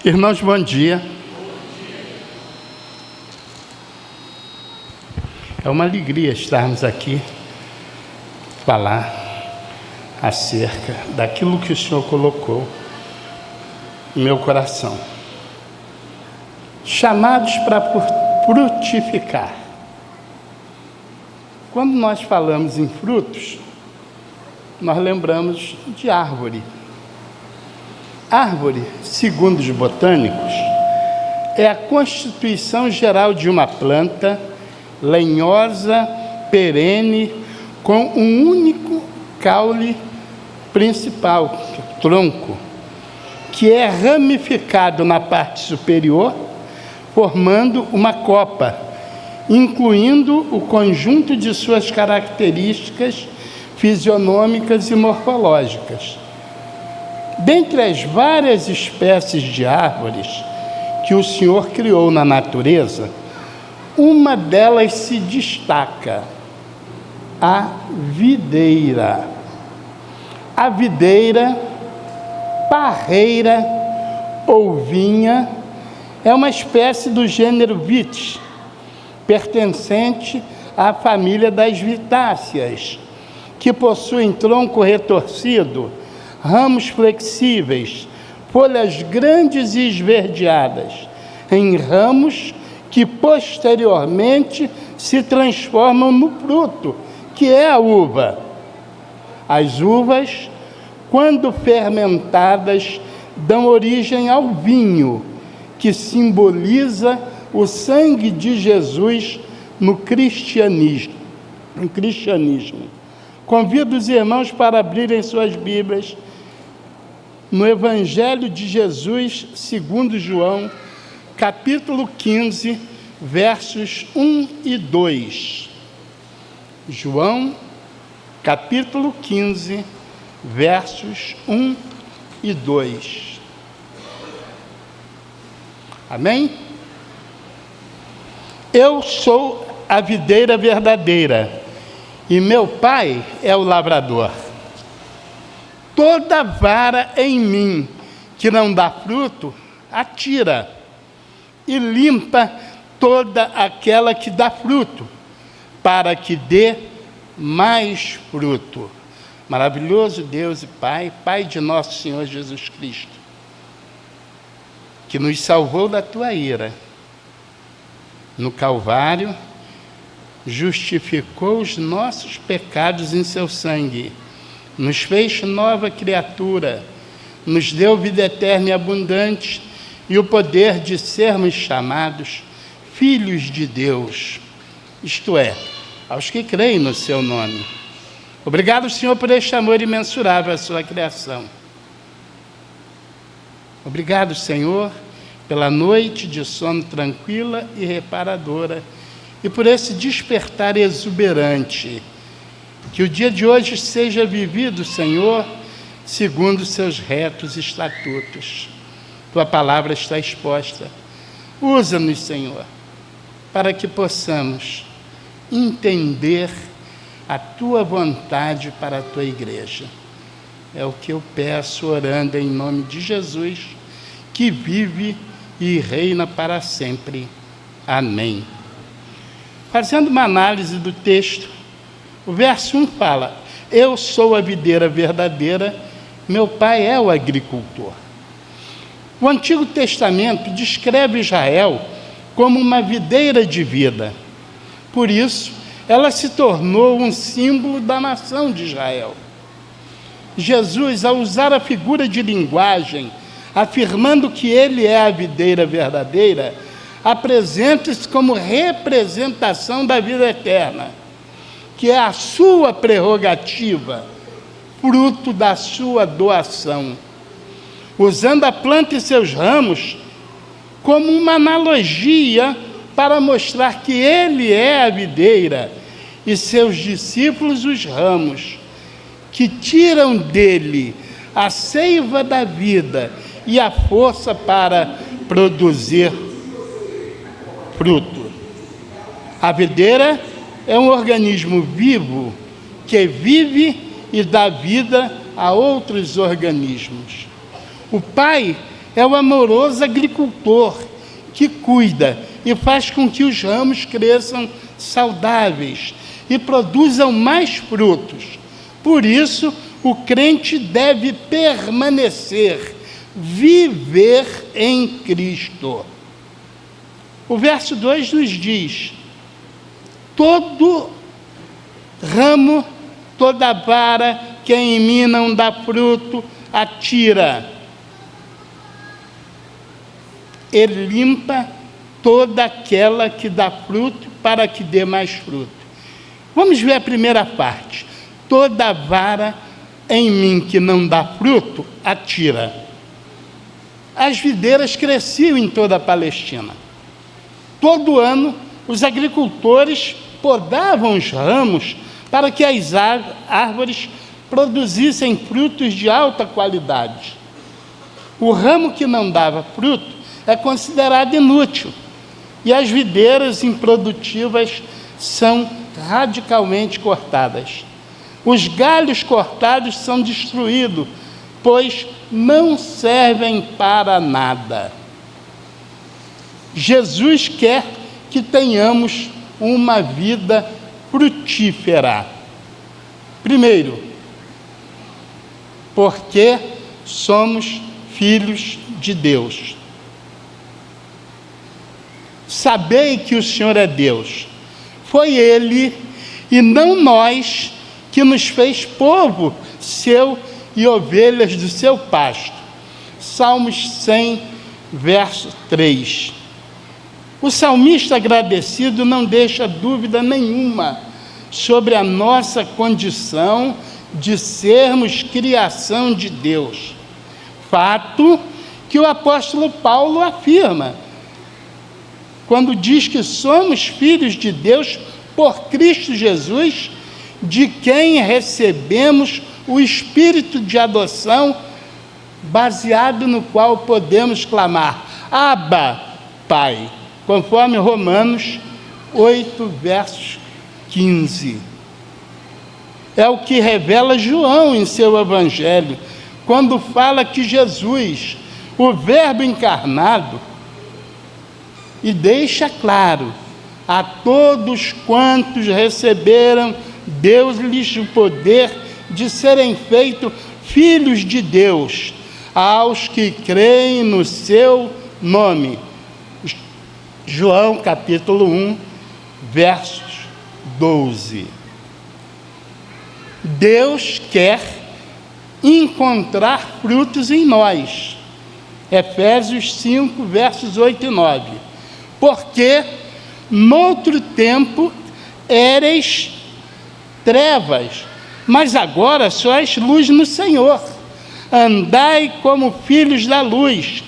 Irmãos, bom dia. É uma alegria estarmos aqui falar acerca daquilo que o Senhor colocou no meu coração. Chamados para frutificar. Quando nós falamos em frutos, nós lembramos de árvore. Árvore, segundo os botânicos, é a constituição geral de uma planta lenhosa, perene, com um único caule principal, tronco, que é ramificado na parte superior, formando uma copa, incluindo o conjunto de suas características fisionômicas e morfológicas. Dentre as várias espécies de árvores que o Senhor criou na natureza, uma delas se destaca, a videira. A videira, parreira ou vinha, é uma espécie do gênero Vitis, pertencente à família das vitáceas, que possuem tronco retorcido, ramos flexíveis, folhas grandes e esverdeadas, em ramos que posteriormente se transformam no fruto, que é a uva. As uvas, quando fermentadas, dão origem ao vinho, que simboliza o sangue de Jesus no cristianismo. Convido os irmãos para abrirem suas Bíblias no Evangelho de Jesus, segundo João, capítulo 15, versos 1 e 2. João, capítulo 15, versos 1 e 2. Amém? Eu sou a videira verdadeira, e meu Pai é o lavrador. Toda vara em mim que não dá fruto, atira, e limpa toda aquela que dá fruto, para que dê mais fruto. Maravilhoso Deus e Pai, Pai de nosso Senhor Jesus Cristo, que nos salvou da tua ira. No Calvário, justificou os nossos pecados em seu sangue, nos fez nova criatura, nos deu vida eterna e abundante e o poder de sermos chamados filhos de Deus, isto é, aos que creem no seu nome. Obrigado, Senhor, por este amor imensurável à sua criação. Obrigado, Senhor, pela noite de sono tranquila e reparadora, e por esse despertar exuberante. Que o dia de hoje seja vivido, Senhor, segundo os seus retos estatutos. Tua palavra está exposta. Usa-nos, Senhor, para que possamos entender a tua vontade para a tua igreja. É o que eu peço, orando em nome de Jesus, que vive e reina para sempre. Amém. Fazendo uma análise do texto, o verso 1 fala: eu sou a videira verdadeira, meu pai é o agricultor. O Antigo Testamento descreve Israel como uma videira de vida. Por isso, ela se tornou um símbolo da nação de Israel. Jesus, ao usar a figura de linguagem, afirmando que ele é a videira verdadeira, apresenta-se como representação da vida eterna, que é a sua prerrogativa, fruto da sua doação, usando a planta e seus ramos como uma analogia para mostrar que ele é a videira e seus discípulos os ramos, que tiram dele a seiva da vida e a força para produzir fruto. A videira é um organismo vivo que vive e dá vida a outros organismos. O Pai é o amoroso agricultor que cuida e faz com que os ramos cresçam saudáveis e produzam mais frutos. Por isso, o crente deve permanecer, viver em Cristo. O verso 2 nos diz: todo ramo, toda vara que em mim não dá fruto, atira. Ele limpa toda aquela que dá fruto, para que dê mais fruto. Vamos ver a primeira parte. Toda vara em mim que não dá fruto, atira. As videiras cresciam em toda a Palestina. Todo ano, os agricultores podavam os ramos para que as árvores produzissem frutos de alta qualidade. O ramo que não dava fruto é considerado inútil, e as videiras improdutivas são radicalmente cortadas. Os galhos cortados são destruídos, pois não servem para nada. Jesus quer que tenhamos uma vida frutífera. Primeiro, porque somos filhos de Deus. Sabei que o Senhor é Deus. Foi Ele, e não nós, que nos fez povo seu e ovelhas do seu pasto. Salmos 100, verso 3. O salmista agradecido não deixa dúvida nenhuma sobre a nossa condição de sermos criação de Deus. Fato que o apóstolo Paulo afirma, quando diz que somos filhos de Deus por Cristo Jesus, de quem recebemos o Espírito de adoção, baseado no qual podemos clamar: Abba, Pai, conforme Romanos 8, versos 15. É o que revela João em seu Evangelho, quando fala que Jesus, o Verbo encarnado, e deixa claro: a todos quantos receberam, deu-lhes o poder de serem feitos filhos de Deus, aos que creem no seu nome. João capítulo 1, versos 12. Deus quer encontrar frutos em nós. Efésios 5, versos 8 e 9. Porque noutro tempo éreis trevas, mas agora sois luz no Senhor. Andai como filhos da luz,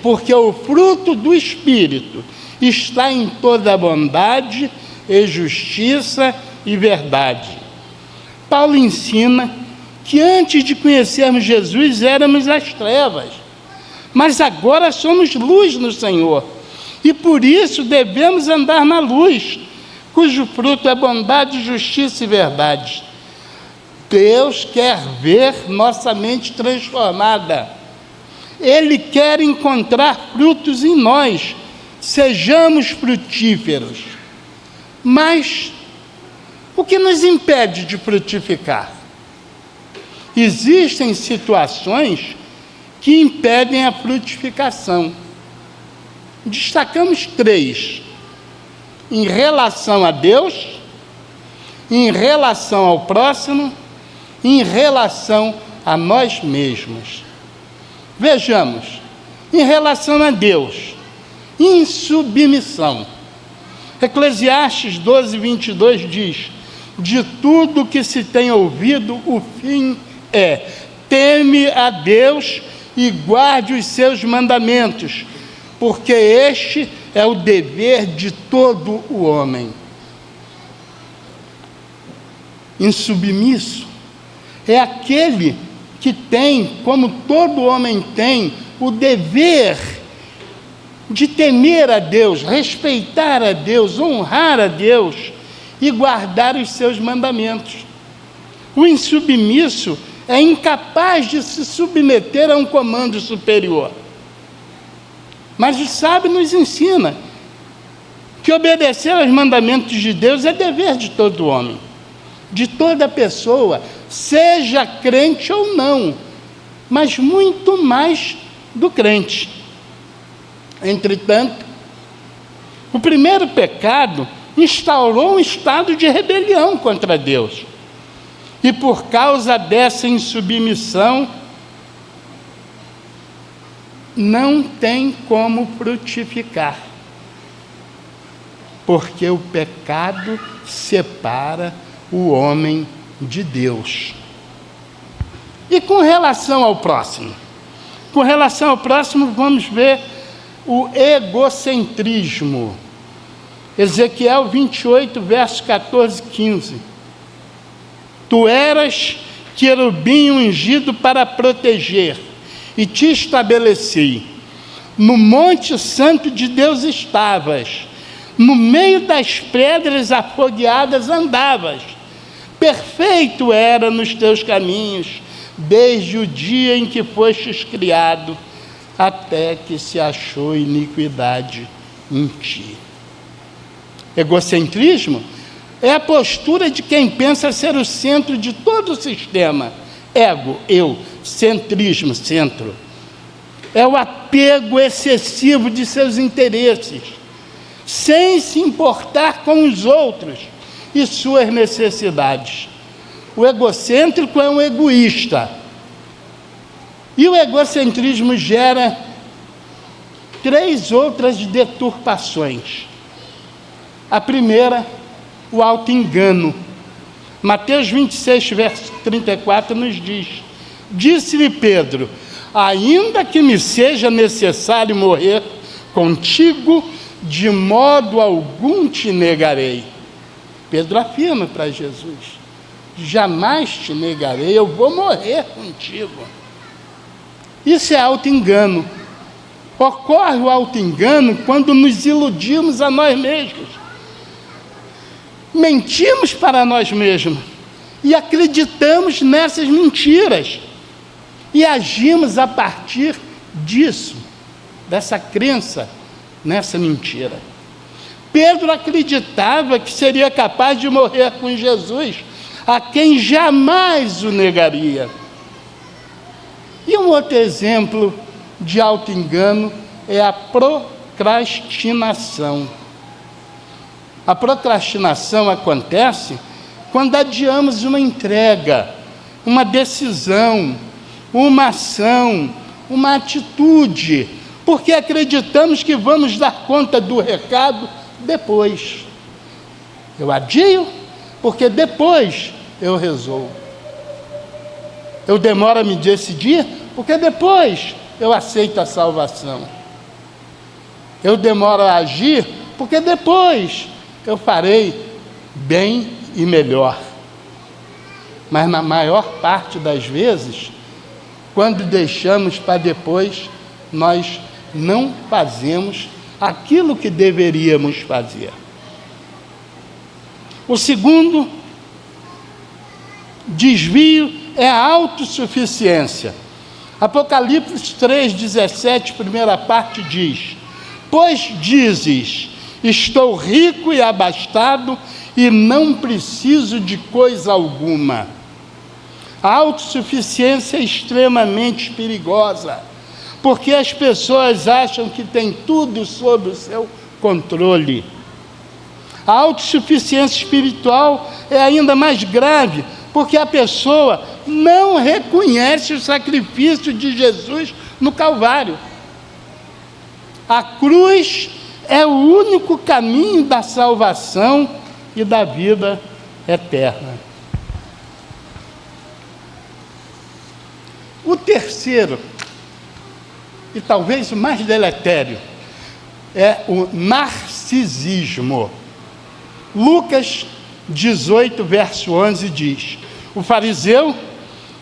porque o fruto do Espírito está em toda bondade e justiça e verdade. Paulo ensina que antes de conhecermos Jesus éramos as trevas, mas agora somos luz no Senhor, e por isso devemos andar na luz, cujo fruto é bondade, justiça e verdade. Deus quer ver nossa mente transformada. Ele quer encontrar frutos em nós. Sejamos frutíferos. Mas o que nos impede de frutificar? Existem situações que impedem a frutificação. Destacamos 3. Em relação a Deus, em relação ao próximo, em relação a nós mesmos. Vejamos, em relação a Deus, insubmissão. Eclesiastes 12, 22 diz: de tudo que se tem ouvido, o fim é: teme a Deus e guarde os seus mandamentos, porque este é o dever de todo o homem. Insubmisso é aquele que tem, como todo homem tem, o dever de temer a Deus, respeitar a Deus, honrar a Deus e guardar os seus mandamentos. O insubmisso é incapaz de se submeter a um comando superior. Mas o sábio nos ensina que obedecer aos mandamentos de Deus é dever de todo homem, de toda pessoa, seja crente ou não, mas muito mais do crente. Entretanto, o primeiro pecado instaurou um estado de rebelião contra Deus. E por causa dessa insubmissão, não tem como frutificar. Porque o pecado separa o homem de Deus. E com relação ao próximo? Com relação ao próximo, vamos ver o egocentrismo. Ezequiel 28, versos 14 e 15. Tu eras querubim ungido para proteger, e te estabeleci. No monte santo de Deus estavas, no meio das pedras afogueadas andavas. Perfeito era nos teus caminhos, desde o dia em que fostes criado, até que se achou iniquidade em ti. Egocentrismo é a postura de quem pensa ser o centro de todo o sistema. Ego, eu, centrismo, centro. É o apego excessivo de seus interesses, sem se importar com os outros e suas necessidades. O egocêntrico é um egoísta. E o egocentrismo gera 3 outras deturpações. A primeira, o auto-engano. Mateus 26, verso 34 nos diz: disse-lhe Pedro, ainda que me seja necessário morrer contigo, de modo algum te negarei. Pedro afirma para Jesus: jamais te negarei, eu vou morrer contigo. Isso é auto-engano. Ocorre o auto-engano quando nos iludimos a nós mesmos. Mentimos para nós mesmos e acreditamos nessas mentiras e agimos a partir disso, dessa crença nessa mentira. Pedro acreditava que seria capaz de morrer com Jesus, a quem jamais o negaria. E um outro exemplo de auto-engano é a procrastinação. A procrastinação acontece quando adiamos uma entrega, uma decisão, uma ação, uma atitude, porque acreditamos que vamos dar conta do recado depois. Eu adio, porque depois eu resolvo. Eu demoro a me decidir, porque depois eu aceito a salvação. Eu demoro a agir, porque depois eu farei bem e melhor. Mas na maior parte das vezes, quando deixamos para depois, nós não fazemos aquilo que deveríamos fazer. O segundo desvio é a autossuficiência. Apocalipse 3,17, primeira parte diz: pois dizes, estou rico e abastado e não preciso de coisa alguma. A autossuficiência é extremamente perigosa, porque as pessoas acham que têm tudo sob o seu controle. A autossuficiência espiritual é ainda mais grave, porque a pessoa não reconhece o sacrifício de Jesus no Calvário. A cruz é o único caminho da salvação e da vida eterna. O terceiro, e talvez o mais deletério, é o narcisismo. Lucas 18, verso 11 diz: o fariseu,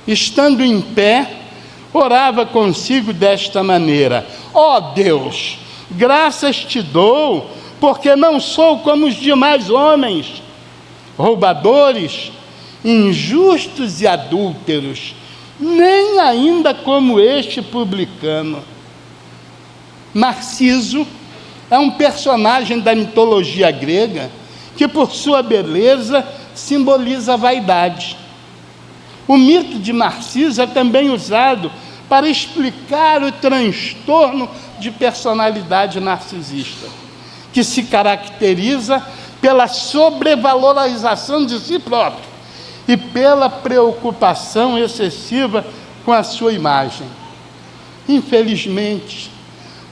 estando em pé, orava consigo desta maneira: ó Deus, graças te dou, porque não sou como os demais homens, roubadores, injustos e adúlteros, nem ainda como este publicano. Narciso é um personagem da mitologia grega que, por sua beleza, simboliza a vaidade. O mito de Narciso é também usado para explicar o transtorno de personalidade narcisista, que se caracteriza pela sobrevalorização de si próprio e pela preocupação excessiva com a sua imagem. Infelizmente,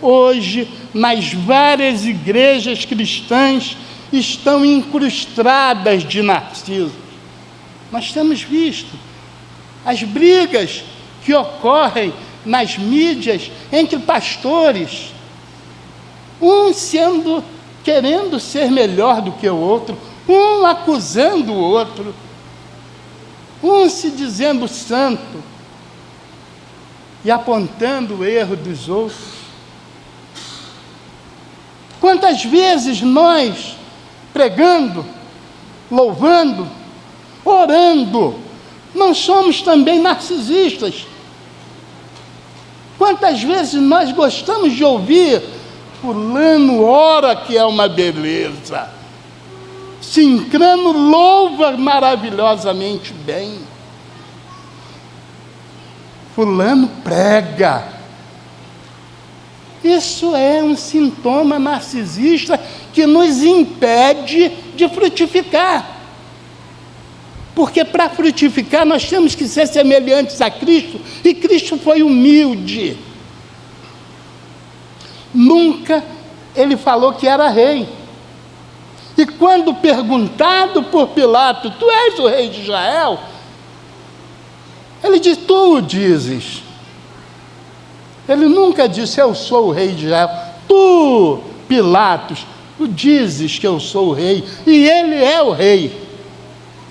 hoje, nas várias igrejas cristãs estão incrustadas de Narciso. Nós temos visto as brigas que ocorrem nas mídias entre pastores, um querendo ser melhor do que o outro, um acusando o outro, um se dizendo santo e apontando o erro dos outros. Quantas vezes nós, pregando, louvando, orando, não somos também narcisistas? Quantas vezes nós gostamos de ouvir fulano ora que é uma beleza, Sincrano louva maravilhosamente bem, fulano prega. Isso é um sintoma narcisista que nos impede de frutificar. Porque para frutificar nós temos que ser semelhantes a Cristo, e Cristo foi humilde. Nunca ele falou que era rei. E quando perguntado por Pilato, tu és o rei de Israel? Ele diz, tu o dizes. Ele nunca disse, eu sou o rei de Israel. Tu, Pilatos, tu dizes que eu sou o rei, e ele é o rei.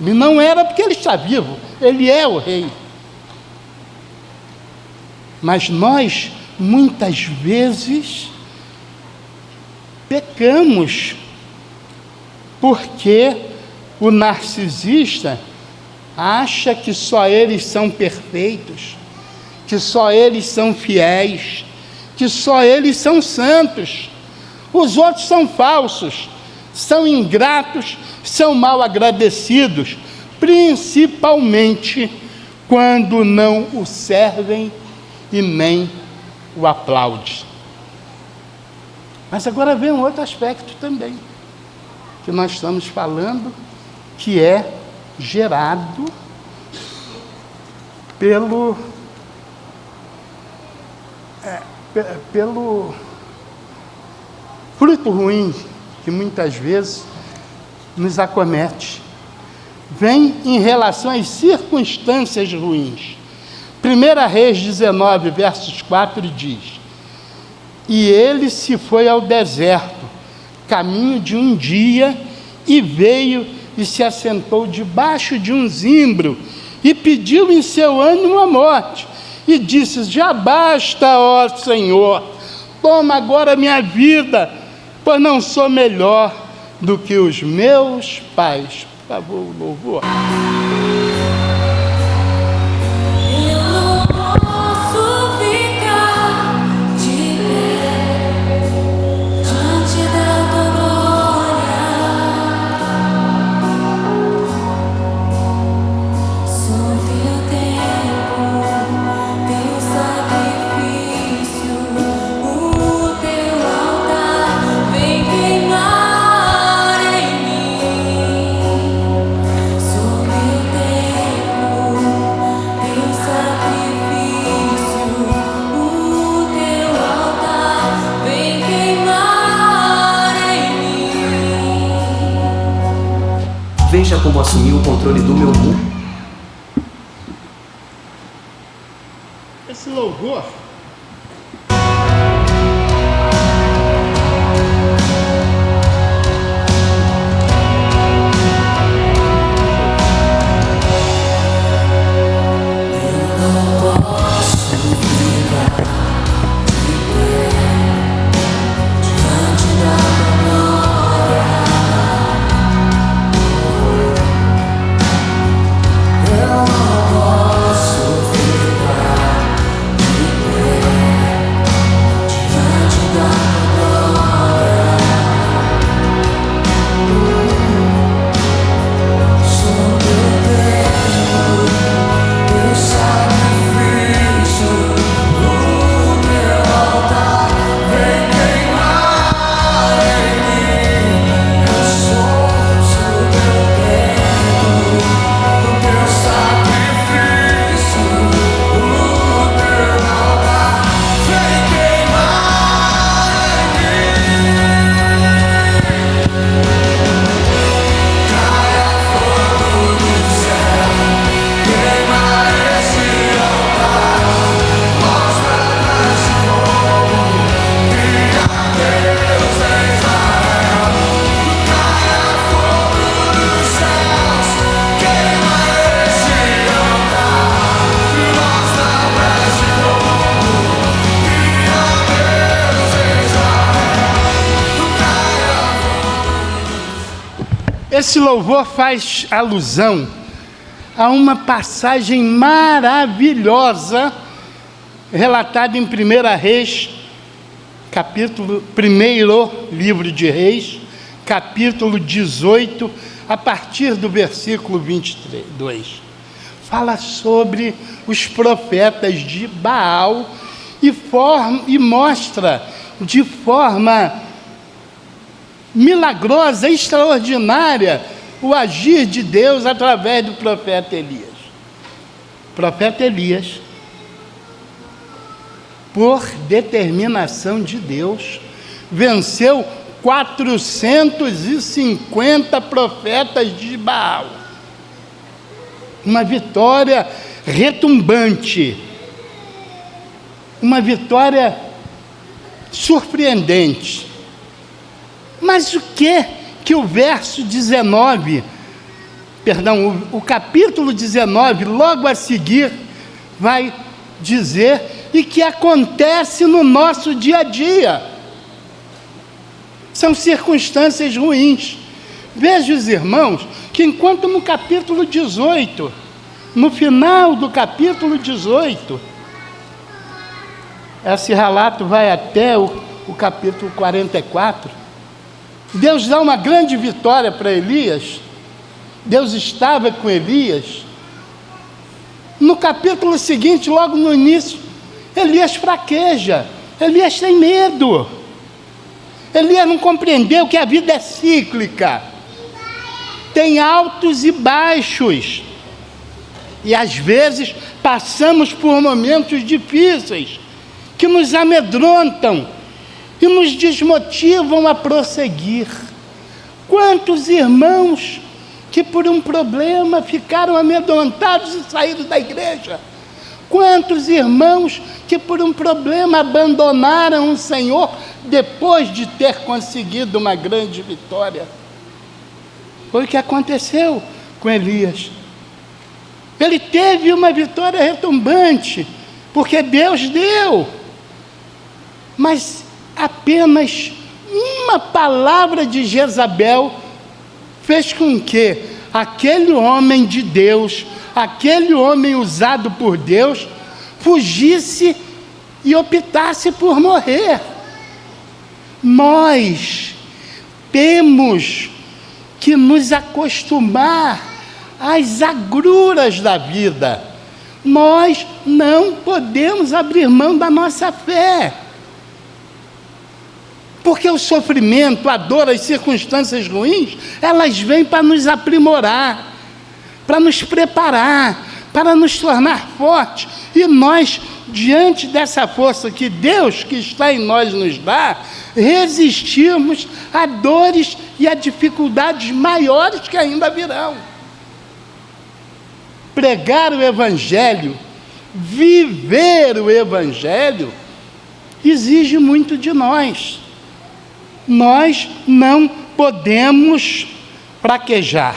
Ele não era porque ele está vivo, ele é o rei. Mas nós, muitas vezes, pecamos, porque o narcisista acha que só eles são perfeitos, que só eles são fiéis, que só eles são santos. Os outros são falsos, são ingratos, são mal agradecidos, principalmente quando não o servem e nem o aplaudem. Mas agora vem um outro aspecto também, que nós estamos falando, que é gerado pelo fruto ruim que muitas vezes nos acomete. Vem em relação às circunstâncias ruins. 1 Reis 19, versos 4 diz: e ele se foi ao deserto, caminho de um dia, e veio e se assentou debaixo de um zimbro, e pediu em seu ânimo a morte, e disse: já basta, ó Senhor, toma agora minha vida, pois não sou melhor do que os meus pais. Por favor, o louvor. Veja como assumi o controle do meu mundo. Esse louvor Esse louvor faz alusão a uma passagem maravilhosa relatada em 1 Reis, capítulo 1, livro de Reis, capítulo 18, a partir do versículo 22. Fala sobre os profetas de Baal e mostra de forma milagrosa, extraordinária, o agir de Deus através do profeta Elias. O profeta Elias, por determinação de Deus, venceu 450 profetas de Baal. Uma vitória retumbante, uma vitória surpreendente. Mas o que o verso 19, o capítulo 19, logo a seguir, vai dizer e que acontece no nosso dia a dia? São circunstâncias ruins. Veja, os irmãos, que enquanto no capítulo 18, no final do capítulo 18, esse relato vai até o capítulo 44, Deus dá uma grande vitória para Elias. Deus estava com Elias. No capítulo seguinte, logo no início, Elias fraqueja, Elias tem medo. Elias não compreendeu que a vida é cíclica, tem altos e baixos, e às vezes passamos por momentos difíceis, que nos amedrontam e nos desmotivam a prosseguir. Quantos irmãos que por um problema ficaram amedrontados e saíram da igreja? Quantos irmãos que por um problema abandonaram o Senhor depois de ter conseguido uma grande vitória? Foi o que aconteceu com Elias. Ele teve uma vitória retumbante, porque Deus deu, mas apenas uma palavra de Jezabel fez com que aquele homem de Deus, aquele homem usado por Deus, fugisse e optasse por morrer. Nós temos que nos acostumar às agruras da vida. Nós não podemos abrir mão da nossa fé, porque o sofrimento, a dor, as circunstâncias ruins, elas vêm para nos aprimorar, para nos preparar, para nos tornar fortes. E nós, diante dessa força que Deus, que está em nós, nos dá, resistirmos a dores e a dificuldades maiores que ainda virão. Pregar o Evangelho, viver o Evangelho, exige muito de nós. Nós não podemos fraquejar.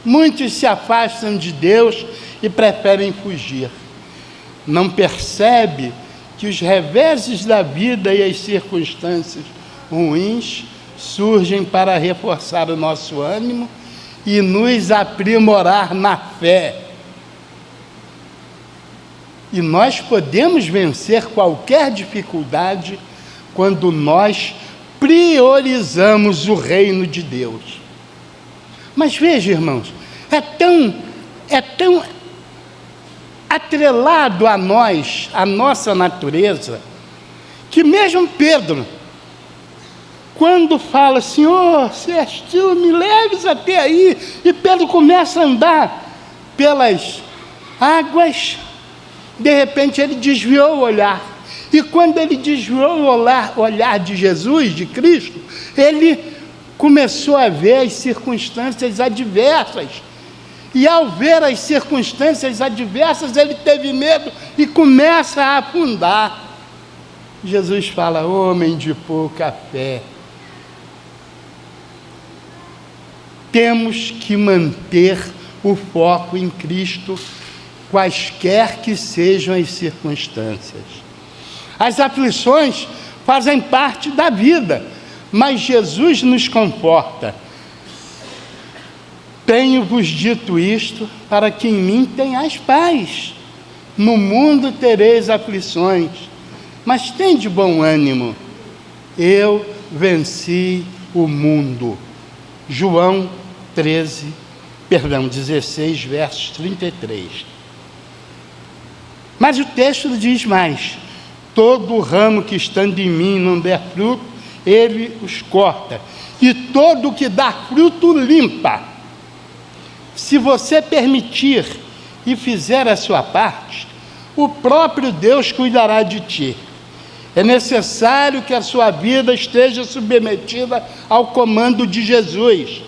Muitos se afastam de Deus e preferem fugir. Não percebe que os reveses da vida e as circunstâncias ruins surgem para reforçar o nosso ânimo e nos aprimorar na fé. E nós podemos vencer qualquer dificuldade quando nós priorizamos o reino de Deus. Mas veja, irmãos, é tão atrelado a nós, a nossa natureza, que mesmo Pedro, quando fala, Senhor, se és tu, me leves até aí, e Pedro começa a andar pelas águas, de repente ele desviou o olhar. E quando ele desviou o olhar de Jesus, de Cristo, ele começou a ver as circunstâncias adversas. E ao ver as circunstâncias adversas, ele teve medo e começa a afundar. Jesus fala, homem de pouca fé. Temos que manter o foco em Cristo, quaisquer que sejam as circunstâncias. As aflições fazem parte da vida, mas Jesus nos conforta. Tenho-vos dito isto, para que em mim tenhais paz. No mundo tereis aflições, mas tende bom ânimo. Eu venci o mundo. João 16, versos 33. Mas o texto diz mais: todo ramo que estando em mim não der fruto, ele os corta, e todo o que dá fruto limpa. Se você permitir e fizer a sua parte, o próprio Deus cuidará de ti. É necessário que a sua vida esteja submetida ao comando de Jesus.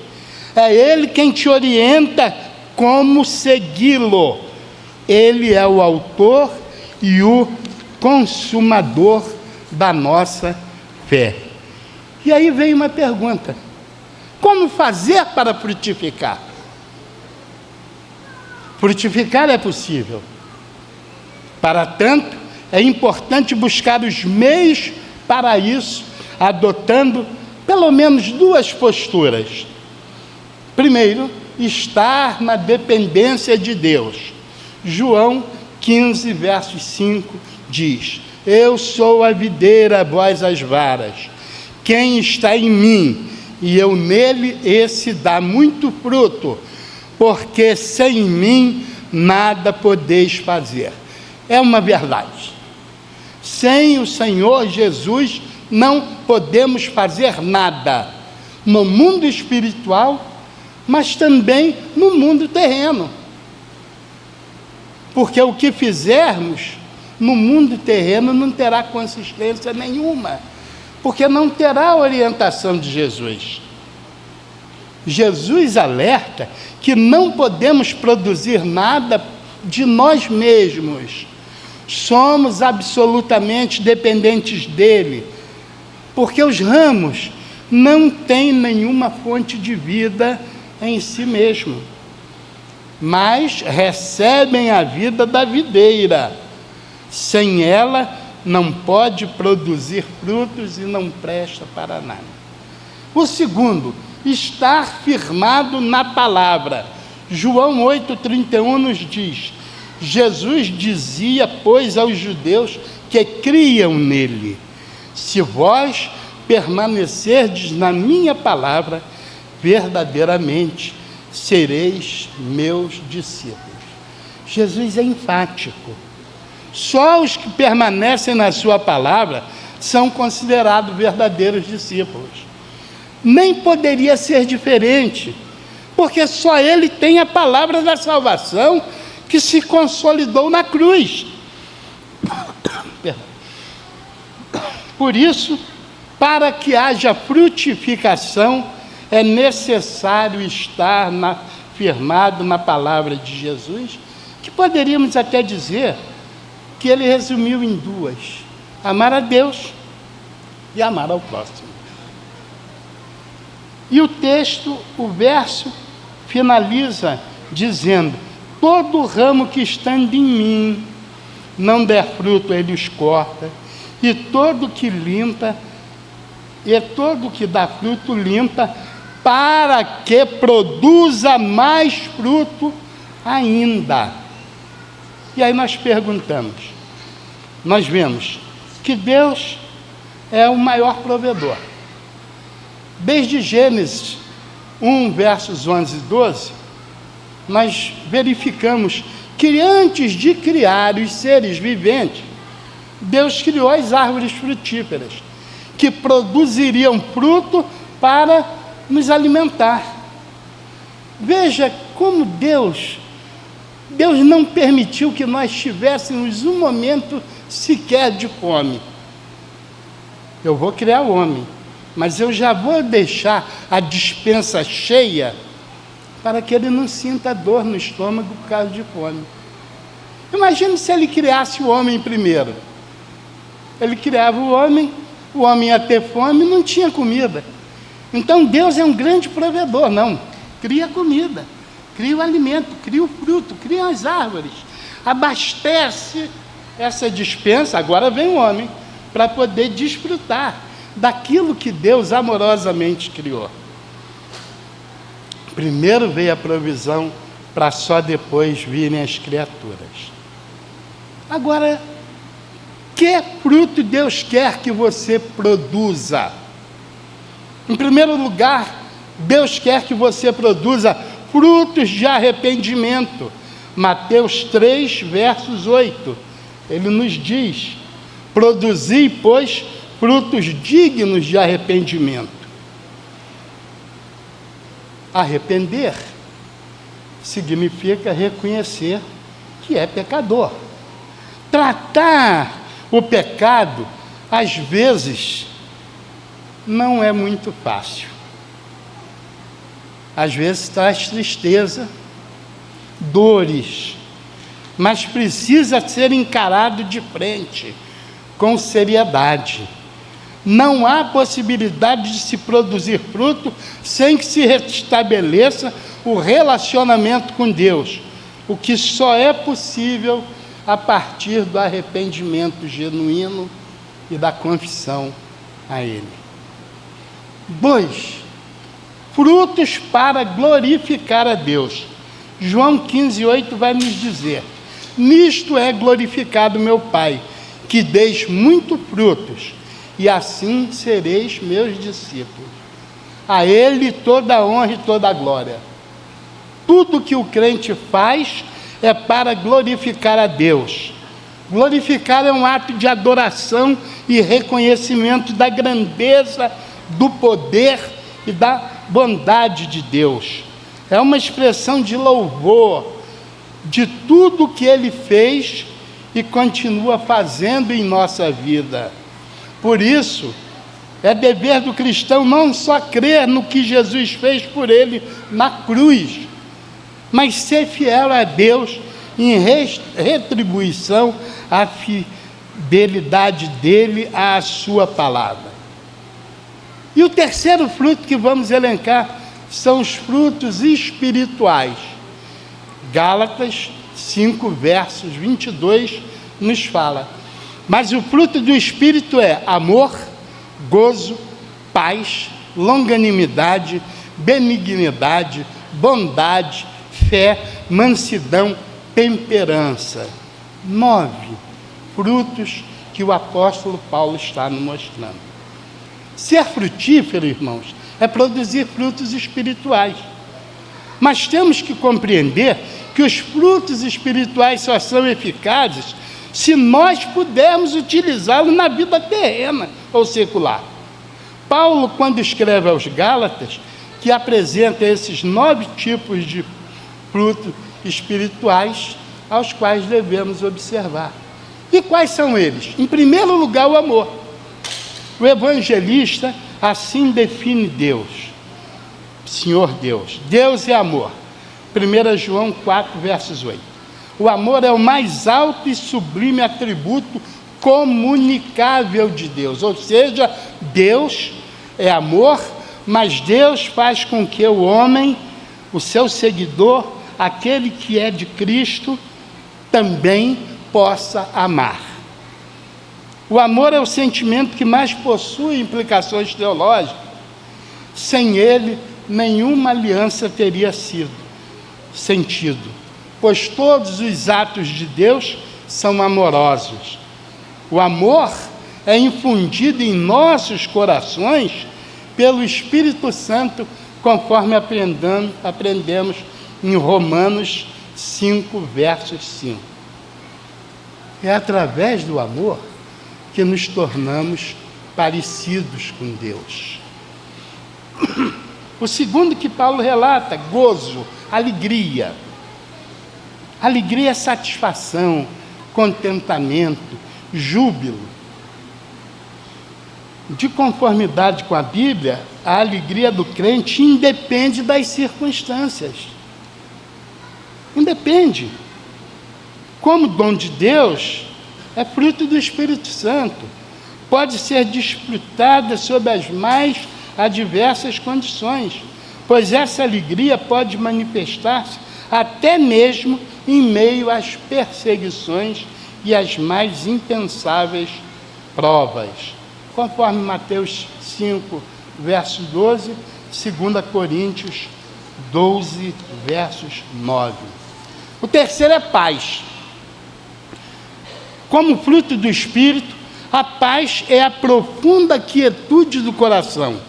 É Ele quem te orienta como segui-lo. Ele é o autor e o consumador da nossa fé. E aí vem uma pergunta: como fazer para frutificar? Frutificar é possível. Para tanto, é importante buscar os meios para isso, adotando pelo menos duas posturas. Primeiro, estar na dependência de Deus. João 15, versos 5 diz: eu sou a videira, vós as varas. Quem está em mim e eu nele, esse dá muito fruto, porque sem mim nada podeis fazer. É uma verdade. Sem o Senhor Jesus não podemos fazer nada, no mundo espiritual, mas também no mundo terreno. Porque o que fizermos no mundo terreno não terá consistência nenhuma, porque não terá a orientação de Jesus. Jesus alerta que não podemos produzir nada de nós mesmos. Somos absolutamente dependentes dele, porque os ramos não têm nenhuma fonte de vida em si mesmo, mas recebem a vida da videira. Sem ela, não pode produzir frutos e não presta para nada. O segundo, estar firmado na palavra. João 8,31 nos diz: Jesus dizia, pois, aos judeus que criam nele: se vós permanecerdes na minha palavra, verdadeiramente sereis meus discípulos. Jesus é enfático. Só os que permanecem na sua palavra são considerados verdadeiros discípulos. Nem poderia ser diferente, porque só ele tem a palavra da salvação que se consolidou na cruz. Por isso, para que haja frutificação, é necessário estar firmado na palavra de Jesus, que poderíamos até dizer que ele resumiu em duas: amar a Deus e amar ao próximo. E o texto, o verso, finaliza dizendo: todo ramo que estando em mim não der fruto, ele os corta, e todo que dá fruto limpa, para que produza mais fruto ainda. E aí nós perguntamos, nós vemos que Deus é o maior provedor. Desde Gênesis 1, versos 11 e 12, nós verificamos que antes de criar os seres viventes, Deus criou as árvores frutíferas, que produziriam fruto para nos alimentar. Veja como Deus não permitiu que nós tivéssemos um momento sequer de fome. Eu vou criar o homem, mas eu já vou deixar a despensa cheia para que ele não sinta dor no estômago por causa de fome. Imagine se ele criasse o homem primeiro. Ele criava o homem ia ter fome e não tinha comida. Então Deus é um grande provedor. Não, cria comida, cria o alimento, cria o fruto, cria as árvores, abastece essa despensa. Agora vem o homem para poder desfrutar daquilo que Deus amorosamente criou. Primeiro veio a provisão, para só depois virem as criaturas. Agora, que fruto Deus quer que você produza? Em primeiro lugar, Deus quer que você produza frutos de arrependimento. Mateus 3, versos 8, ele nos diz: produzi, pois, frutos dignos de arrependimento. Arrepender significa reconhecer que é pecador. Tratar o pecado, às vezes, não é muito fácil. Às vezes traz tristeza, dores, mas precisa ser encarado de frente, com seriedade. Não há possibilidade de se produzir fruto sem que se restabeleça o relacionamento com Deus, o que só é possível a partir do arrependimento genuíno e da confissão a Ele. 2. Frutos para glorificar a Deus. João 15:8 vai nos dizer: nisto é glorificado meu Pai, que deis muito frutos, e assim sereis meus discípulos. A Ele toda a honra e toda a glória. Tudo que o crente faz é para glorificar a Deus. Glorificar é um ato de adoração e reconhecimento da grandeza, do poder e da bondade de Deus. É uma expressão de louvor de tudo que Ele fez e continua fazendo em nossa vida. Por isso, é dever do cristão não só crer no que Jesus fez por ele na cruz, mas ser fiel a Deus em retribuição à fidelidade dele à sua palavra. E o terceiro fruto que vamos elencar são os frutos espirituais. Gálatas 5, versos 22, nos fala: mas o fruto do Espírito é amor, gozo, paz, longanimidade, benignidade, bondade, fé, mansidão, temperança. 9 frutos que o apóstolo Paulo está nos mostrando. Ser frutífero, irmãos, é produzir frutos espirituais. Mas temos que compreender que os frutos espirituais só são eficazes se nós pudermos utilizá-los na vida terrena ou secular. Paulo, quando escreve aos Gálatas, que apresenta esses 9 tipos de frutos espirituais aos quais devemos observar. E quais são eles? Em primeiro lugar, o amor. O evangelista assim define Deus, Senhor Deus. Deus é amor. 1 João 4, versos 8. O amor é o mais alto e sublime atributo comunicável de Deus. Ou seja, Deus é amor, mas Deus faz com que o homem, o seu seguidor, aquele que é de Cristo, também possa amar. O amor é o sentimento que mais possui implicações teológicas. Sem ele, nenhuma aliança teria sido sentido, pois todos os atos de Deus são amorosos. O amor é infundido em nossos corações pelo Espírito Santo, conforme aprendemos em Romanos 5, versos 5. É através do amor que nos tornamos parecidos com Deus. O segundo que Paulo relata, gozo, alegria. Alegria é satisfação, contentamento, júbilo. De conformidade com a Bíblia, a alegria do crente independe das circunstâncias. Independe. Como dom de Deus, é fruto do Espírito Santo. Pode ser desfrutada sob as mais adversas condições, pois essa alegria pode manifestar-se até mesmo em meio às perseguições e às mais impensáveis provas. Conforme Mateus 5, verso 12, 2 Coríntios 12, versos 9. O terceiro é paz. Como fruto do Espírito, a paz é a profunda quietude do coração,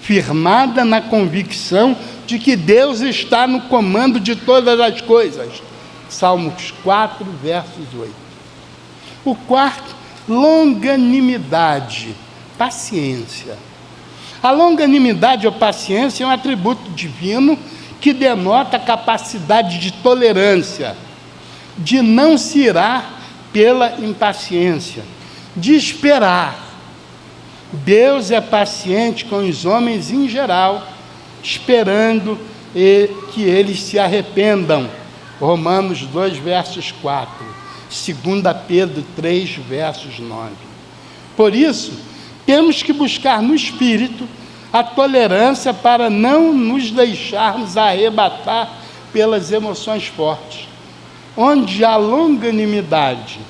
firmada na convicção de que Deus está no comando de todas as coisas. Salmos 4, versos 8. O quarto, longanimidade, paciência. A longanimidade ou paciência é um atributo divino que denota a capacidade de tolerância, de não se irar pela impaciência, de esperar. Deus é paciente com os homens em geral, esperando que eles se arrependam. Romanos 2, versos 4. 2 Pedro 3, versos 9. Por isso, temos que buscar no Espírito a tolerância para não nos deixarmos arrebatar pelas emoções fortes. Onde há longanimidade,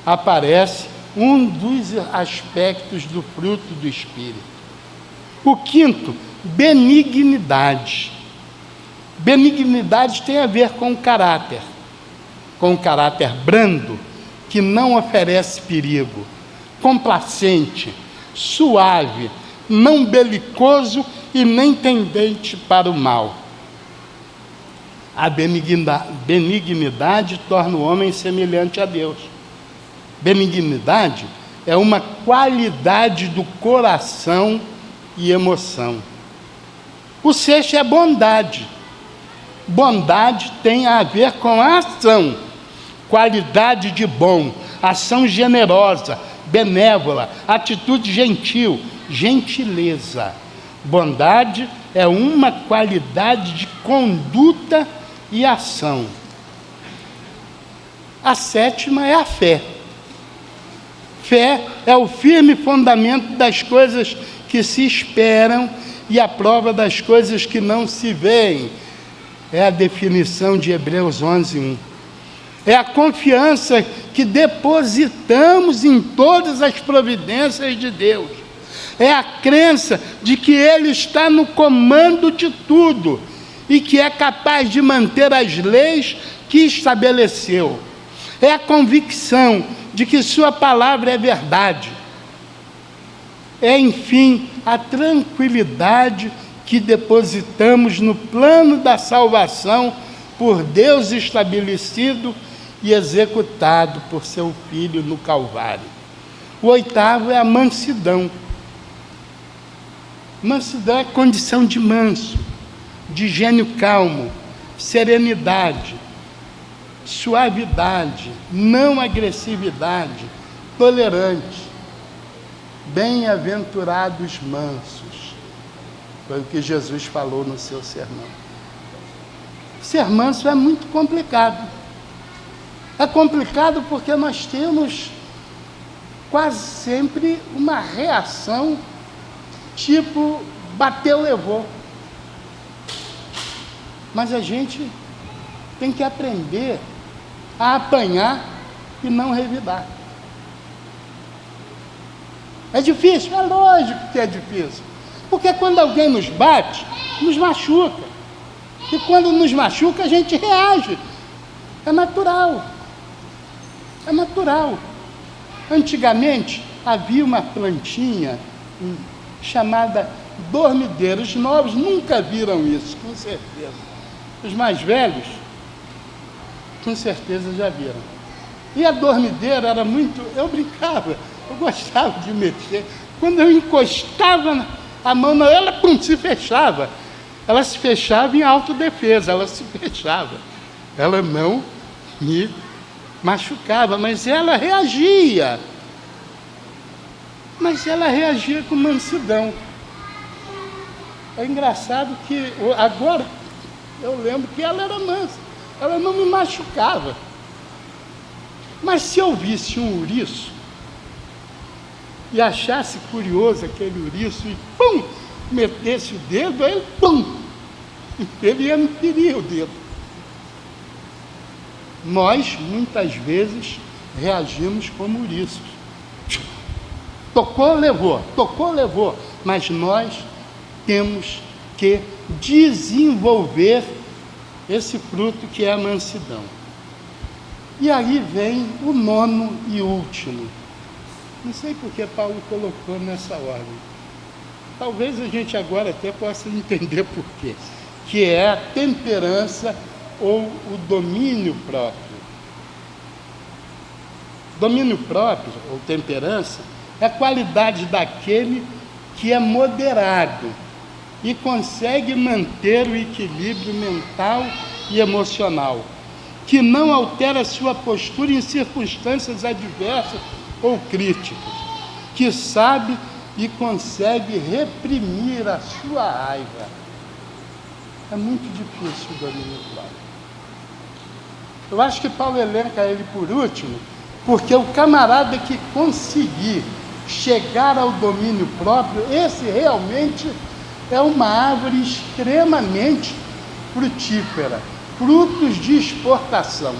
aparece um dos aspectos do fruto do Espírito. O quinto, benignidade. Benignidade tem a ver com o caráter brando, que não oferece perigo, complacente, suave, não belicoso e nem tendente para o mal. A benignidade torna o homem semelhante a Deus. Benignidade é uma qualidade do coração e emoção. O sexto é bondade. Bondade tem a ver com a ação, qualidade de bom, ação generosa, benévola, atitude gentil, gentileza. Bondade é uma qualidade de conduta e ação. A sétima é a fé. Fé é o firme fundamento das coisas que se esperam e a prova das coisas que não se veem. É a definição de Hebreus 11:1. É a confiança que depositamos em todas as providências de Deus. É a crença de que Ele está no comando de tudo e que é capaz de manter as leis que estabeleceu. É a convicção de que Sua palavra é verdade. É, enfim, a tranquilidade que depositamos no plano da salvação por Deus estabelecido e executado por Seu Filho no Calvário. O oitavo é a mansidão. Mansidão é condição de manso, de gênio calmo, serenidade, suavidade, não agressividade, tolerante. Bem-aventurados mansos, foi o que Jesus falou no seu sermão. Ser manso é muito complicado. É complicado porque nós temos quase sempre uma reação tipo, bateu, levou. Mas a gente tem que aprender a apanhar e não revidar. É difícil? É lógico que é difícil. Porque quando alguém nos bate, nos machuca. E quando nos machuca, a gente reage. É natural. É natural. Antigamente, havia uma plantinha chamada dormideira. Os novos nunca viram isso, com certeza. Os mais velhos, com certeza já viram. E a dormideira era muito... Eu brincava, eu gostava de mexer. Quando eu encostava a mão nela, pum, se fechava. Ela se fechava em autodefesa, ela se fechava. Ela não me machucava, mas ela reagia. Mas ela reagia com mansidão. É engraçado que agora eu lembro que ela era mansa, ela não me machucava. Mas se eu visse um ouriço e achasse curioso aquele ouriço e pum, metesse o dedo, aí pum, ele ia me ferir o dedo. Nós, muitas vezes, reagimos como ouriços. Tocou, levou, mas nós temos que desenvolver esse fruto que é a mansidão. E aí vem o nono e último. Não sei por que Paulo colocou nessa ordem. Talvez a gente agora até possa entender por quê. Que é a temperança ou o domínio próprio. Domínio próprio, ou temperança, é a qualidade daquele que é moderado e consegue manter o equilíbrio mental e emocional, que não altera sua postura em circunstâncias adversas ou críticas, que sabe e consegue reprimir a sua raiva. É muito difícil o domínio próprio. Eu acho que Paulo elenca ele por último, porque o camarada que conseguir chegar ao domínio próprio, esse realmente é uma árvore extremamente frutífera, frutos de exportação.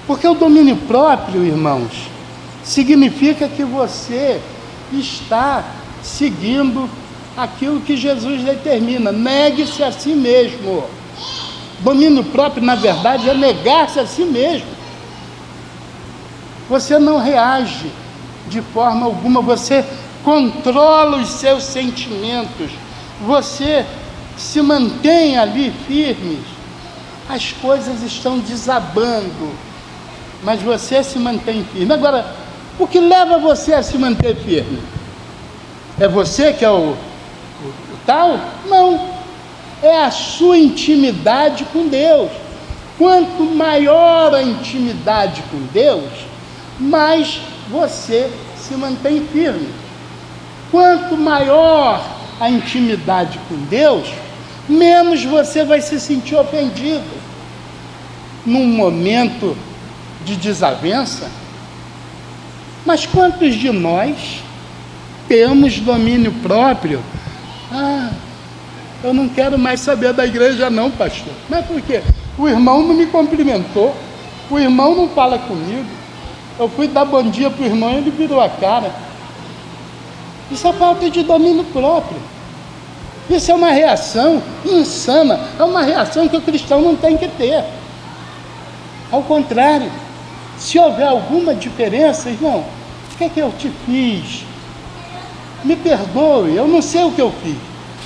Porque o domínio próprio, irmãos, significa que você está seguindo aquilo que Jesus determina. Negue-se a si mesmo. Domínio próprio, na verdade, é negar-se a si mesmo. Você não reage de forma alguma, você controla os seus sentimentos, você se mantém ali firme. As coisas estão desabando, mas você se mantém firme. Agora, o que leva você a se manter firme? É você que é o tal? Não. É a sua intimidade com Deus. Quanto maior a intimidade com Deus, mais você se mantém firme. Quanto maior a intimidade com Deus, menos você vai se sentir ofendido. Num momento de desavença. Mas quantos de nós temos domínio próprio? Eu não quero mais saber da igreja não, pastor. Mas por quê? O irmão não me cumprimentou, o irmão não fala comigo, eu fui dar bom dia para o irmão e ele virou a cara. Isso é falta de domínio próprio. Isso é uma reação insana, é uma reação que o cristão não tem que ter. Ao contrário, se houver alguma diferença, irmão, o que é que eu te fiz? Me perdoe, eu não sei o que eu fiz,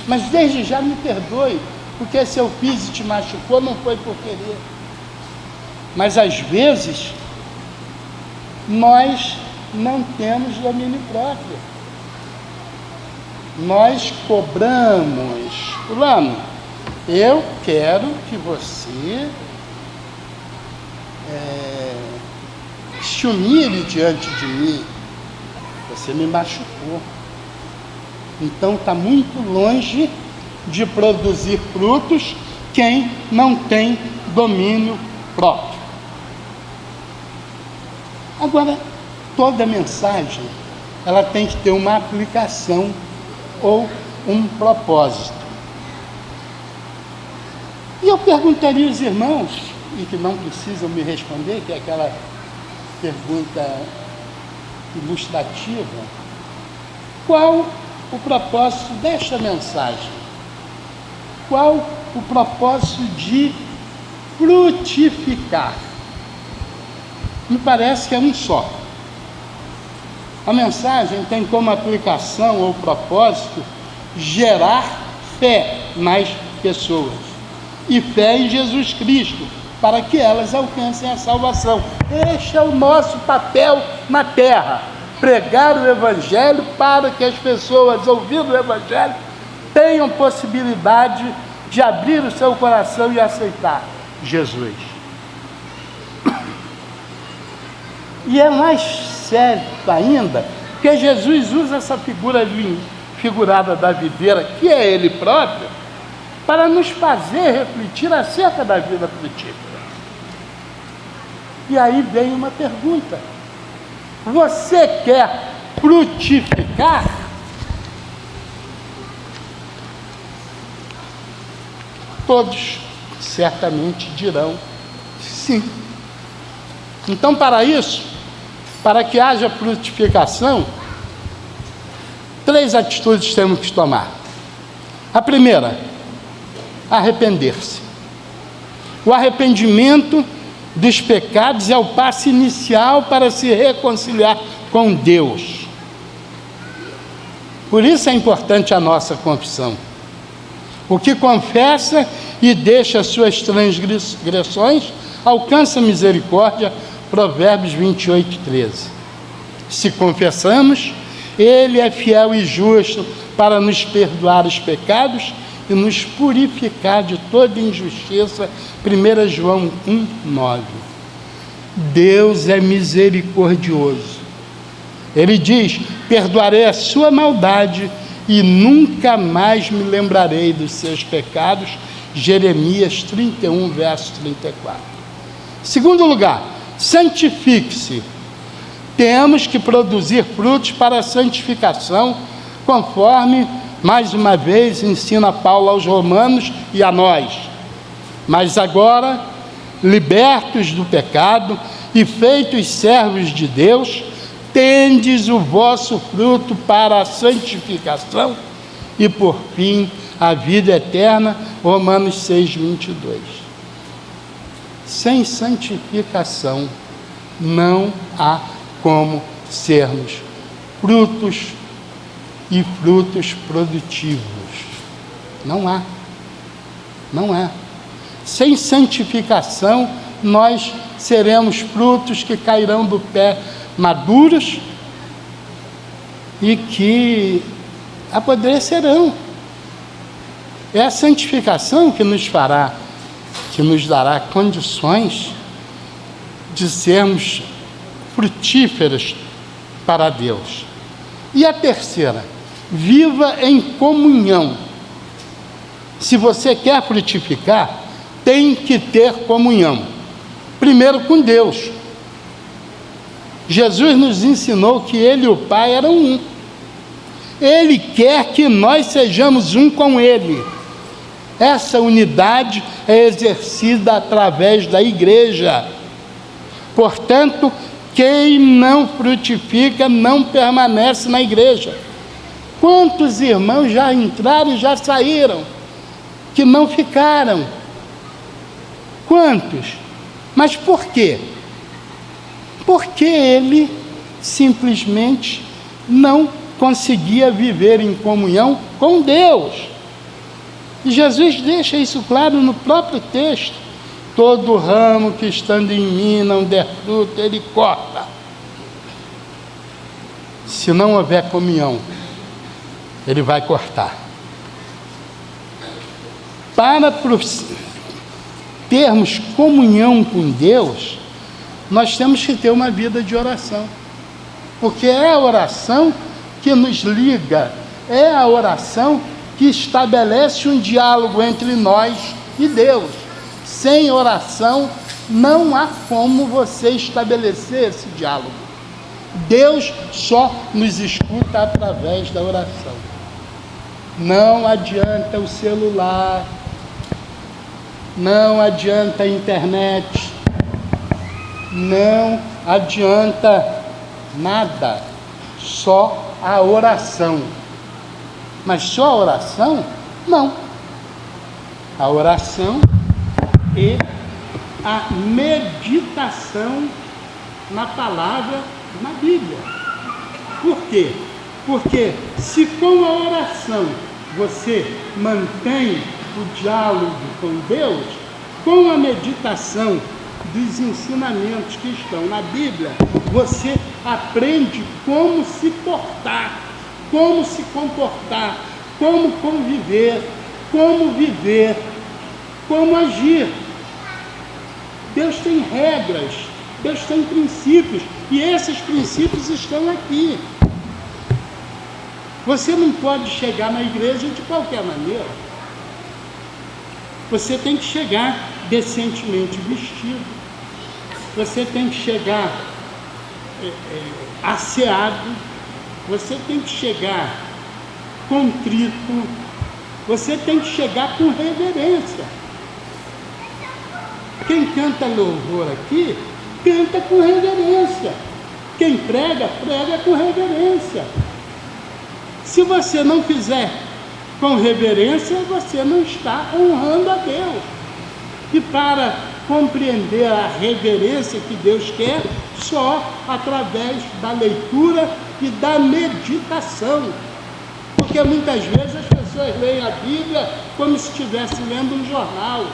mas desde já me perdoe, porque se eu fiz e te machucou, não foi por querer. Mas às vezes, nós não temos domínio próprio. Nós cobramos, fulano, eu quero que você se humilhe diante de mim. Você me machucou. Então está muito longe de produzir frutos quem não tem domínio próprio. Agora, toda mensagem, ela tem que ter uma aplicação ou um propósito. E eu perguntaria aos irmãos, e que não precisam me responder, que é aquela pergunta ilustrativa, qual o propósito desta mensagem? Qual o propósito de frutificar? Me parece que é um só. A mensagem tem como aplicação ou propósito gerar fé nas pessoas e fé em Jesus Cristo, para que elas alcancem a salvação. Este é o nosso papel na terra, pregar o Evangelho para que as pessoas, ouvindo o Evangelho, tenham possibilidade de abrir o seu coração e aceitar Jesus. E é mais sério ainda, porque Jesus usa essa figura figurada da videira, que é Ele próprio, para nos fazer refletir acerca da vida frutífera. E aí vem uma pergunta: você quer frutificar? Todos certamente dirão sim. Então, para isso, para que haja frutificação, 3 atitudes temos que tomar. A primeira, arrepender-se. O arrependimento dos pecados é o passo inicial para se reconciliar com Deus. Por isso é importante a nossa confissão. O que confessa e deixa suas transgressões alcança misericórdia, Provérbios 28:13. Se confessamos, Ele é fiel e justo para nos perdoar os pecados e nos purificar de toda injustiça, 1 João 1:9. Deus é misericordioso. Ele diz: perdoarei a sua maldade e nunca mais me lembrarei dos seus pecados, Jeremias 31, verso 34. Segundo lugar, santifique-se. Temos que produzir frutos para a santificação, conforme, mais uma vez, ensina Paulo aos Romanos e a nós. Mas agora, libertos do pecado e feitos servos de Deus, tendes o vosso fruto para a santificação e, por fim, a vida eterna, Romanos 6:22. Sem santificação, não há como sermos frutos e frutos produtivos. Não há. Não há. Sem santificação, nós seremos frutos que cairão do pé maduros e que apodrecerão. É a santificação que nos fará, que nos dará condições de sermos frutíferos para Deus. E a terceira, viva em comunhão. Se você quer frutificar, tem que ter comunhão. Primeiro com Deus. Jesus nos ensinou que Ele e o Pai eram um. Ele quer que nós sejamos um com Ele. Essa unidade é exercida através da igreja. Portanto, quem não frutifica não permanece na igreja. Quantos irmãos já entraram e já saíram, que não ficaram? Quantos? Mas por quê? Porque ele simplesmente não conseguia viver em comunhão com Deus. E Jesus deixa isso claro no próprio texto. Todo ramo que estando em mim não der fruto, ele corta. Se não houver comunhão, ele vai cortar. Para termos comunhão com Deus, nós temos que ter uma vida de oração. Porque é a oração que nos liga, é a oração que estabelece um diálogo entre nós e Deus. Sem oração, não há como você estabelecer esse diálogo. Deus só nos escuta através da oração. Não adianta o celular, não adianta a internet, não adianta nada, só a oração. Mas só a oração? Não. A oração e a meditação na palavra, na Bíblia. Por quê? Porque se com a oração você mantém o diálogo com Deus, com a meditação dos ensinamentos que estão na Bíblia, você aprende como se portar, como se comportar, como conviver, como viver, como agir. Deus tem regras, Deus tem princípios, e esses princípios estão aqui. Você não pode chegar na igreja de qualquer maneira. Você tem que chegar decentemente vestido, você tem que chegar asseado, você tem que chegar contrito, você tem que chegar com reverência. Quem canta louvor aqui, canta com reverência. Quem prega, prega com reverência. Se você não fizer com reverência, você não está honrando a Deus. E para compreender a reverência que Deus quer, só através da leitura e da meditação. Porque muitas vezes as pessoas leem a Bíblia como se estivessem lendo um jornal,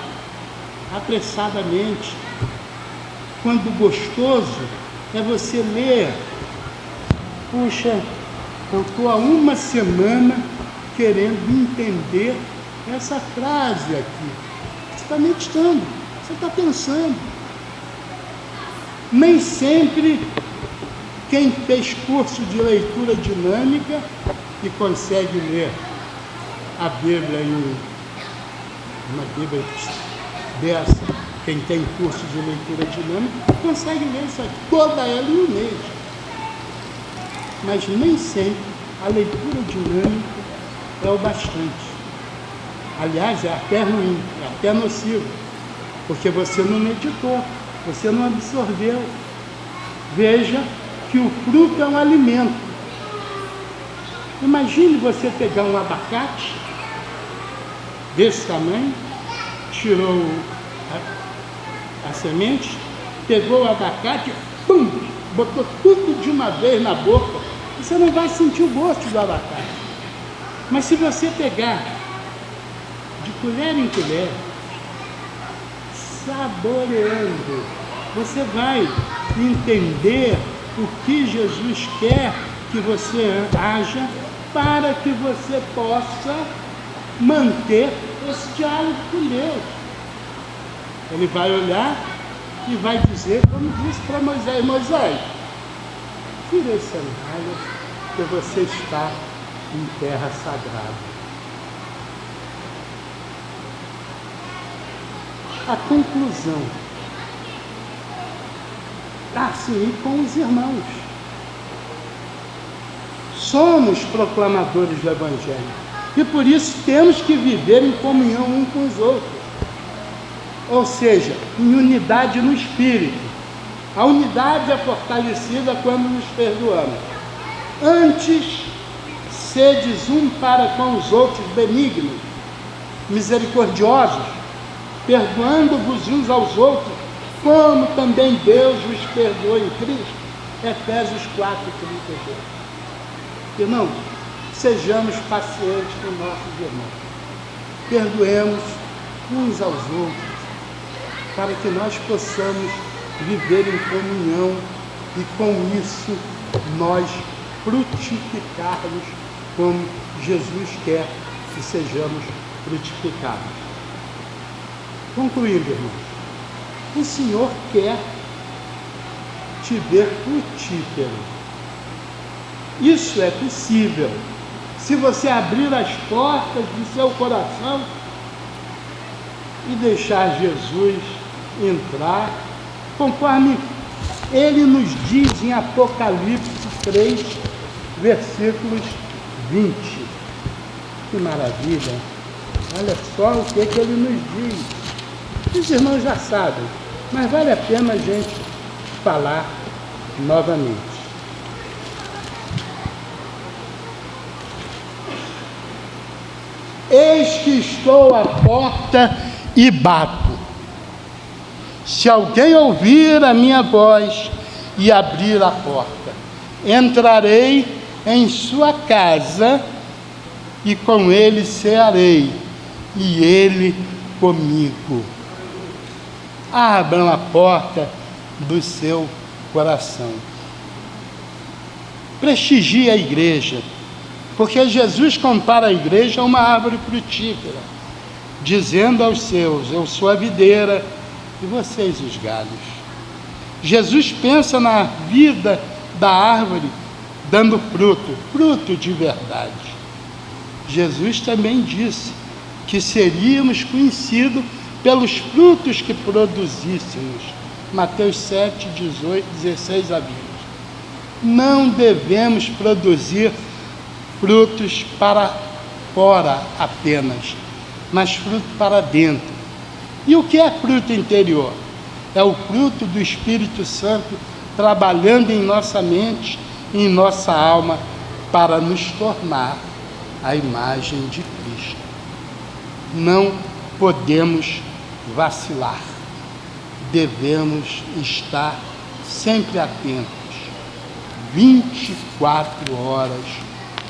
apressadamente. Quando gostoso é você ler. Puxa, eu estou há uma semana querendo entender essa frase aqui. Você está meditando, você está pensando. Nem sempre quem fez curso de leitura dinâmica e consegue ler a Bíblia uma Bíblia dessa, quem tem curso de leitura dinâmica, consegue ler isso aqui, toda ela em um mês. Mas nem sempre a leitura dinâmica é o bastante. Aliás, é até ruim, é até nocivo, porque você não meditou, você não absorveu. Veja que o fruto é um alimento. Imagine você pegar um abacate desse tamanho, tirou a semente, pegou o abacate, pum, botou tudo de uma vez na boca, você não vai sentir o gosto do abacate. Mas se você pegar de colher em colher, saboreando, você vai entender o que Jesus quer que você haja para que você possa manter esse diálogo com Deus. Ele vai olhar e vai dizer, como disse para Moisés: Moisés, tira as sandálias, que você está em terra sagrada. A conclusão, assim com os irmãos. Somos proclamadores do Evangelho e por isso temos que viver em comunhão um com os outros, ou seja, em unidade no Espírito. A unidade é fortalecida quando nos perdoamos. Antes, sedes um para com os outros benignos, misericordiosos, perdoando-vos uns aos outros, como também Deus vos perdoou em Cristo. Efésios 4:32. Irmãos, sejamos pacientes com nossos irmãos. Perdoemos uns aos outros, para que nós possamos viver em comunhão e com isso nós frutificarmos como Jesus quer que sejamos frutificados. Concluindo, irmãos, o Senhor quer te ver frutífero. Isso é possível se você abrir as portas do seu coração e deixar Jesus entrar, conforme ele nos diz em Apocalipse 3, versículos 20. Que maravilha! Olha só o que ele nos diz. Os irmãos já sabem, mas vale a pena a gente falar novamente. Eis que estou à porta e bato. Se alguém ouvir a minha voz e abrir a porta, entrarei em sua casa e com ele cearei, e ele comigo. Abram a porta do seu coração. Prestigie a igreja, porque Jesus compara a igreja a uma árvore frutífera, dizendo aos seus: eu sou a videira e vocês os galhos. Jesus pensa na vida da árvore dando fruto de verdade. Jesus também disse que seríamos conhecidos pelos frutos que produzíssemos. Mateus 7, 16 a 20. Não devemos produzir frutos para fora apenas, mas fruto para dentro. E o que é fruto interior? É o fruto do Espírito Santo trabalhando em nossa mente e em nossa alma para nos tornar a imagem de Cristo. Não podemos vacilar. Devemos estar sempre atentos, 24 horas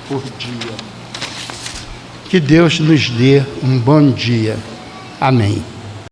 por dia. Que Deus nos dê um bom dia. Amém.